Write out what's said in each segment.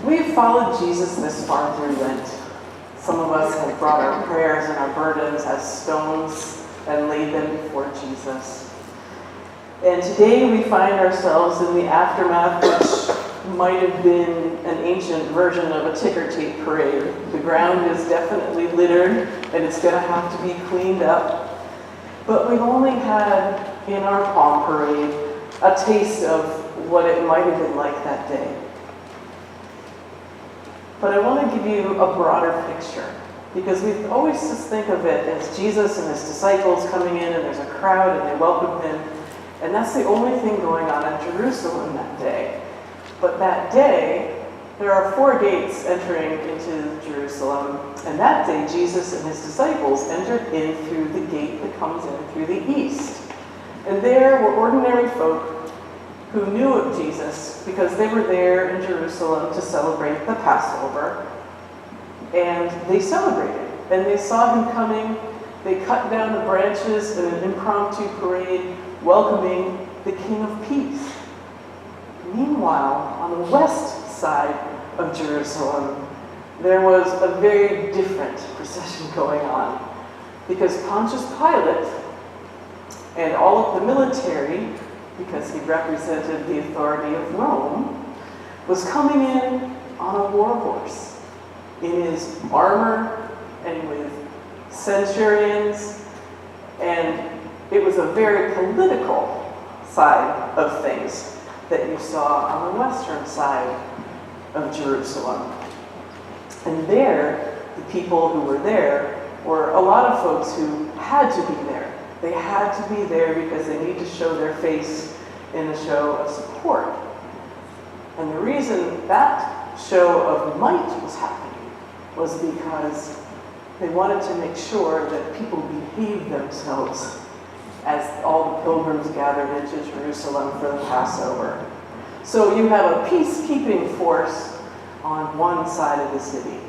We've followed Jesus this far through Lent. Some of us have brought our prayers and our burdens as stones and laid them before Jesus. And today we find ourselves in the aftermath, which might have been an ancient version of a ticker tape parade. The ground is definitely littered and it's going to have to be cleaned up. But we've only had in our palm parade a taste of what it might have been like that day. But I want to give you a broader picture, because we always just think of it as Jesus and his disciples coming in and there's a crowd and they welcome him. And that's the only thing going on in Jerusalem that day. But that day, there are 4 gates entering into Jerusalem. And that day, Jesus and his disciples entered in through the gate that comes in through the east. And there were ordinary folk who knew of Jesus because they were there in Jerusalem to celebrate the Passover. And they celebrated. And they saw him coming. They cut down the branches in an impromptu parade welcoming the King of Peace. Meanwhile, on the west side of Jerusalem, there was a very different procession going on, because Pontius Pilate and all of the military, because he represented the authority of Rome, was coming in on a war horse in his armor and with centurions, and it was a very political side of things that you saw on the western side of Jerusalem. And there, the people who were there were a lot of folks who had to be there. They had to be there because they need to show their face in a show of support. And the reason that show of might was happening was because they wanted to make sure that people behaved themselves as all the pilgrims gathered into Jerusalem for the Passover. So you have a peacekeeping force on one side of the city,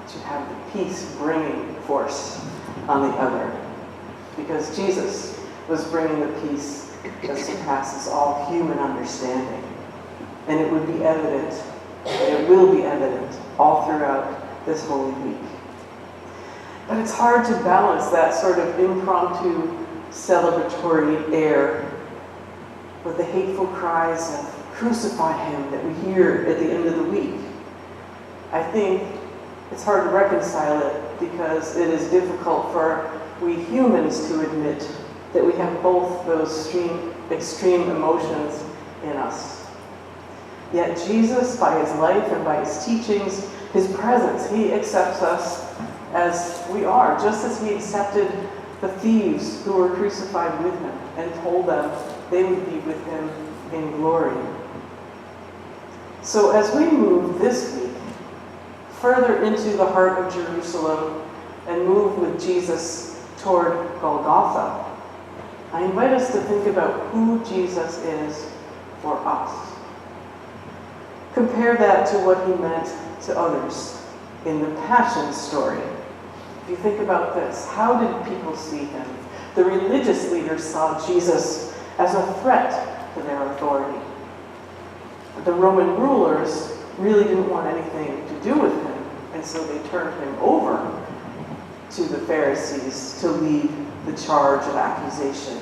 but you have the peace-bringing force on the other, because Jesus was bringing the peace that surpasses all human understanding. And it would be evident, and it will be evident all throughout this Holy Week. But it's hard to balance that sort of impromptu celebratory air with the hateful cries of "Crucify him" that we hear at the end of the week. I think it's hard to reconcile it because it is difficult for we humans to admit that we have both those extreme emotions in us. Yet Jesus, by his life and by his teachings, his presence, he accepts us as we are, just as he accepted the thieves who were crucified with him and told them they would be with him in glory. So as we move this week further into the heart of Jerusalem and move with Jesus toward Golgotha, I invite us to think about who Jesus is for us. Compare that to what he meant to others in the Passion story. If you think about this, how did people see him? The religious leaders saw Jesus as a threat to their authority. The Roman rulers really didn't want anything to do with him, and so they turned him over to the Pharisees to lead the charge of accusation.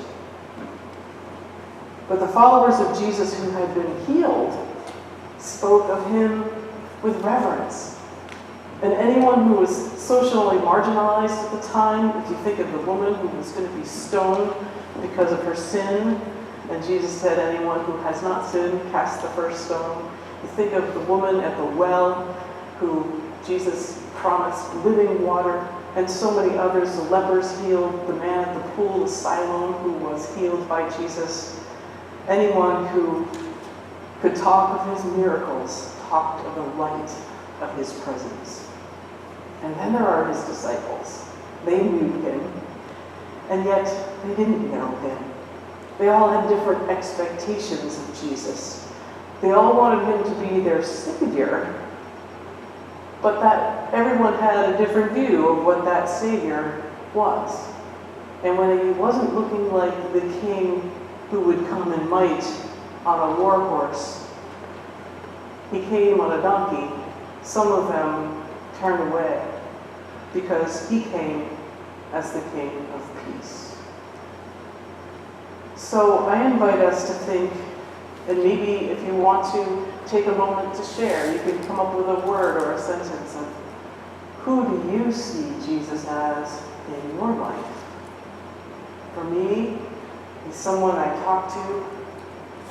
But the followers of Jesus who had been healed spoke of him with reverence. And anyone who was socially marginalized at the time, if you think of the woman who was going to be stoned because of her sin, and Jesus said, anyone who has not sinned, cast the first stone. You think of the woman at the well who Jesus promised living water, and so many others, the lepers healed, the man at the pool of Siloam who was healed by Jesus. Anyone who could talk of his miracles talked of the light of his presence. And then there are his disciples. They knew him, and yet they didn't know him. They all had different expectations of Jesus. They all wanted him to be their savior, but that everyone had a different view of what that savior was. And when he wasn't looking like the king who would come in might on a war horse, he came on a donkey, some of them turned away because he came as the King of Peace. So I invite us to think, and maybe if you want to take a moment to share, you can come up with a word or a sentence of who do you see Jesus as in your life? For me, he's someone I talk to.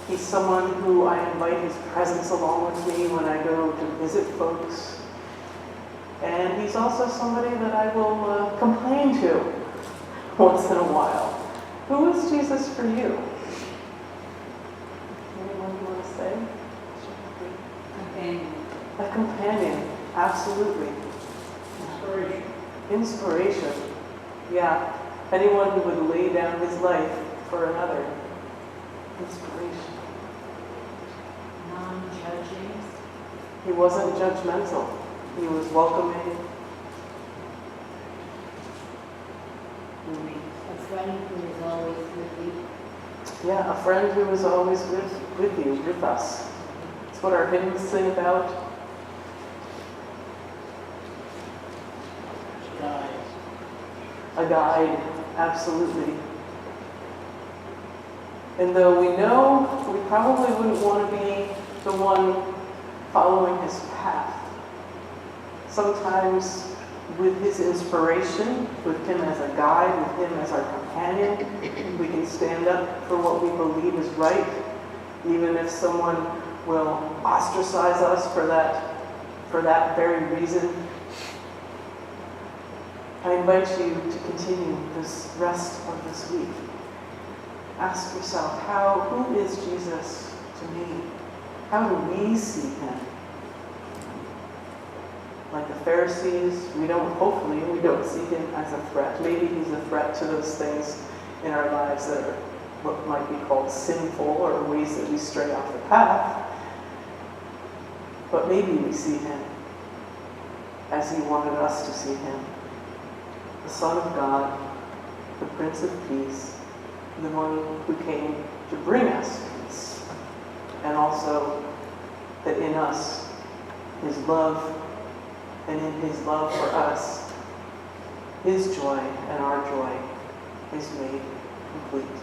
He's someone who I invite his presence along with me when I go to visit folks. And he's also somebody that I will complain to once in a while. Who is Jesus for you? Anyone you want to say? Companion. A companion, absolutely. Inspiration. Inspiration, yeah. Anyone who would lay down his life for another. Inspiration. Non-judging. He wasn't judgmental. He was welcoming. A friend who is always with you. Yeah, a friend who is always with you, with us. It's what our hymns sing about. Guide. A guide, absolutely. And though we know we probably wouldn't want to be the one following his path, sometimes with his inspiration, with him as a guide, with him as our companion, we can stand up for what we believe is right, even if someone will ostracize us for that very reason. I invite you to continue this rest of this week. Ask yourself, who is Jesus to me? How do we see him? Like the Pharisees, hopefully we don't see him as a threat. Maybe he's a threat to those things in our lives that are what might be called sinful or ways that we stray off the path. But maybe we see him as he wanted us to see him. The Son of God, the Prince of Peace, the one who came to bring us peace. And also that in us, his love, and in his love for us, his joy and our joy is made complete.